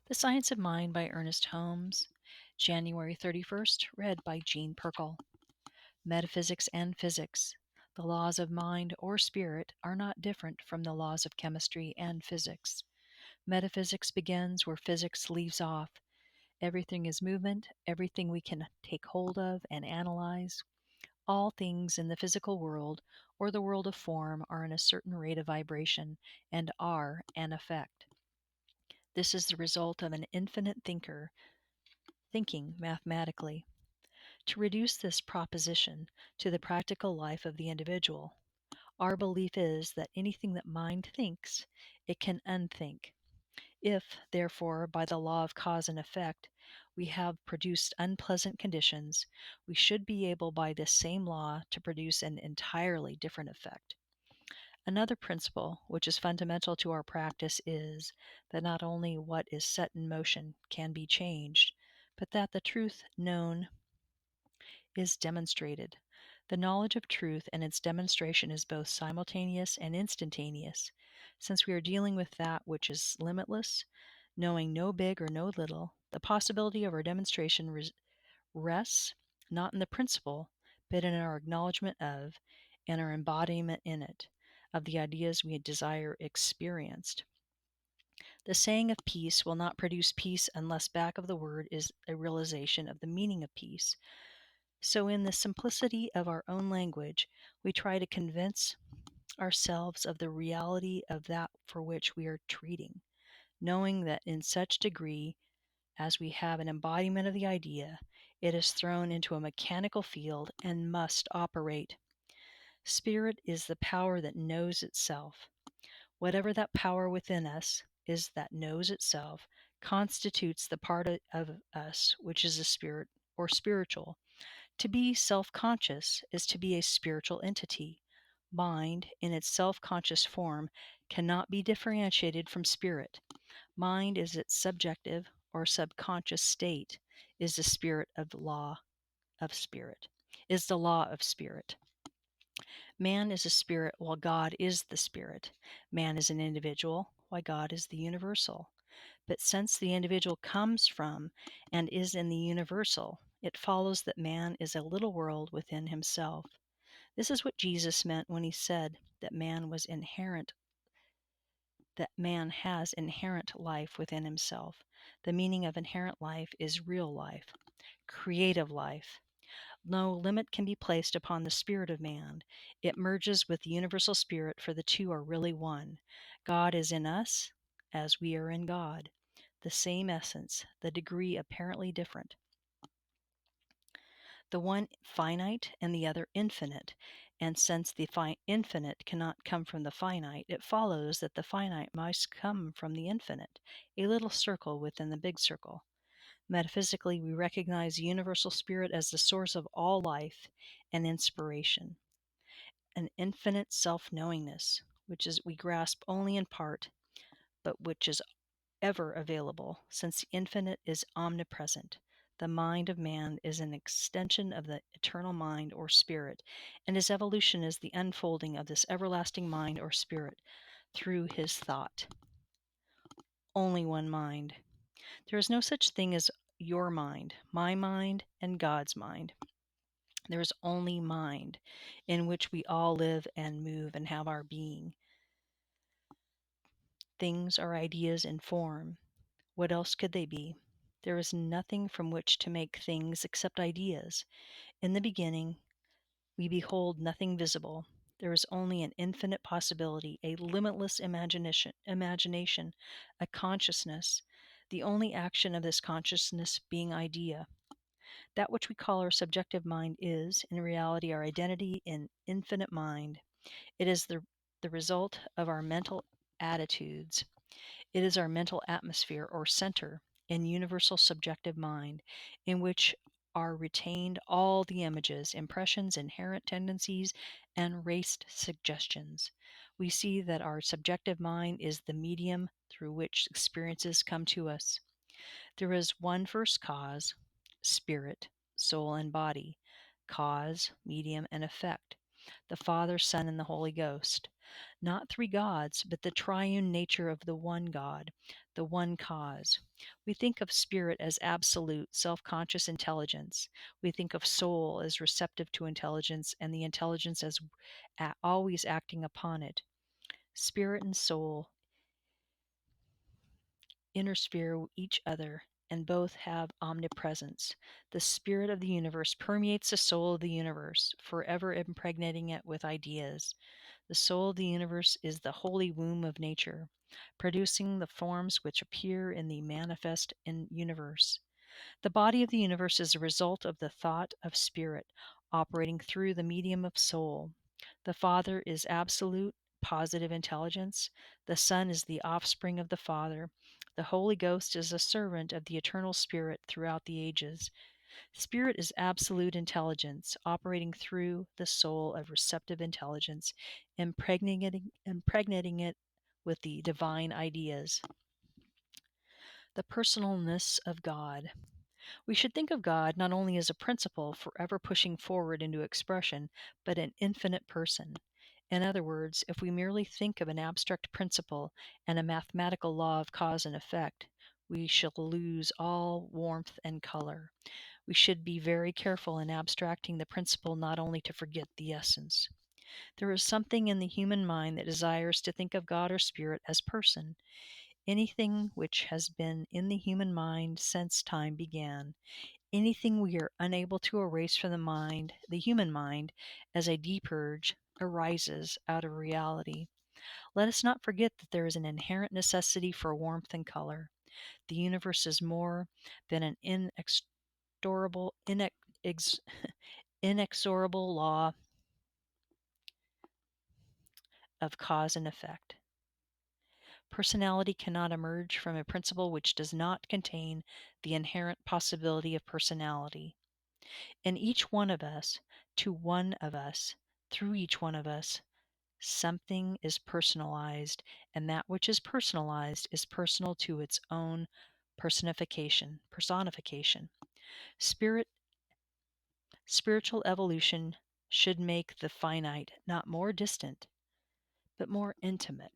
The Science of Mind by Ernest Holmes, January 31st, read by Jean Perkel. Metaphysics and Physics. The laws of mind or spirit are not different from the laws of chemistry and physics. Metaphysics begins where physics leaves off. Everything is movement, everything we can take hold of and analyze. All things in the physical world or the world of form are in a certain rate of vibration and are an effect. This is the result of an infinite thinker thinking mathematically. To reduce this proposition to the practical life of the individual, our belief is that anything that mind thinks, it can unthink. If, therefore, by the law of cause and effect, we have produced unpleasant conditions, we should be able by this same law to produce an entirely different effect. Another principle which is fundamental to our practice is that not only what is set in motion can be changed, but that the truth known is demonstrated. The knowledge of truth and its demonstration is both simultaneous and instantaneous. Since we are dealing with that which is limitless, knowing no big or no little, the possibility of our demonstration rests not in the principle, but in our acknowledgement of and our embodiment in it of the ideas we desire experienced. The saying of peace will not produce peace unless back of the word is a realization of the meaning of peace. So, in the simplicity of our own language, we try to convince ourselves of the reality of that for which we are treating, knowing that in such degree as we have an embodiment of the idea, it is thrown into a mechanical field and must operate. Spirit is the power that knows itself. Whatever that power within us is that knows itself constitutes the part of us which is a spirit or spiritual. To be self conscious is to be a spiritual entity. Mind, in its self conscious form, cannot be differentiated from spirit. Mind is its subjective or subconscious state, is the spirit of law of spirit, is the law of spirit. Man is a spirit while God is the spirit. Man is an individual while God is the universal. But since the individual comes from and is in the universal, it follows that man is a little world within himself. This is what Jesus meant when he said that man has inherent life within himself. The meaning of inherent life is real life, creative life. No limit can be placed upon the spirit of man. It merges with the universal spirit, for the two are really one. God is in us as we are in God. The same essence, the degree apparently different. The one finite and the other infinite. And since the infinite cannot come from the finite, it follows that the finite must come from the infinite, a little circle within the big circle. Metaphysically, we recognize the universal spirit as the source of all life and inspiration, an infinite self knowingness, which is we grasp only in part, but which is ever available, since the infinite is omnipresent. The mind of man is an extension of the eternal mind or spirit, and his evolution is the unfolding of this everlasting mind or spirit through his thought. Only one mind. There is no such thing as your mind, my mind, and God's mind. There is only mind, in which we all live and move and have our being. Things are ideas in form. What else could they be? There is nothing from which to make things except ideas. In the beginning, we behold nothing visible. There is only an infinite possibility, a limitless imagination, a consciousness, the only action of this consciousness being idea. That which we call our subjective mind is, in reality, our identity in infinite mind. It is the result of our mental attitudes. It is our mental atmosphere or center in universal subjective mind, in which are retained all the images, impressions, inherent tendencies, and raced suggestions. We see that our subjective mind is the medium through which experiences come to us. There is one first cause, spirit, soul, and body, cause, medium, and effect, the Father, Son, and the Holy Ghost. not three gods, but the triune nature of the one God, the one cause. We think of spirit as absolute, self conscious intelligence. We think of soul as receptive to intelligence and the intelligence as always acting upon it. Spirit and soul intersphere each other, and both have omnipresence. The spirit of the universe permeates the soul of the universe, forever impregnating it with ideas. The soul of the universe is the holy womb of nature, producing the forms which appear in the manifest universe. The body of the universe is a result of the thought of spirit, operating through the medium of soul. The Father is absolute, positive intelligence. The Son is the offspring of the Father. The Holy Ghost is a servant of the eternal Spirit throughout the ages. Spirit is absolute intelligence, operating through the soul of receptive intelligence, impregnating it with the divine ideas. The personalness of God. We should think of God not only as a principle forever pushing forward into expression, but an infinite person. In other words, if we merely think of an abstract principle and a mathematical law of cause and effect, we shall lose all warmth and color. We should be very careful in abstracting the principle not only to forget the essence. There is something in the human mind that desires to think of God or Spirit as person. Anything which has been in the human mind since time began, anything we are unable to erase from the mind, the human mind, as a deep urge, arises out of reality. Let us not forget that there is an inherent necessity for warmth and color. The universe is more than an inex- inexorable law of cause and effect. Personality cannot emerge from a principle which does not contain the inherent possibility of personality. In each one of us, to one of us, through each one of us, something is personalized, and that which is personalized is personal to its own personification. Spirit, spiritual evolution should make the finite not more distant, but more intimate.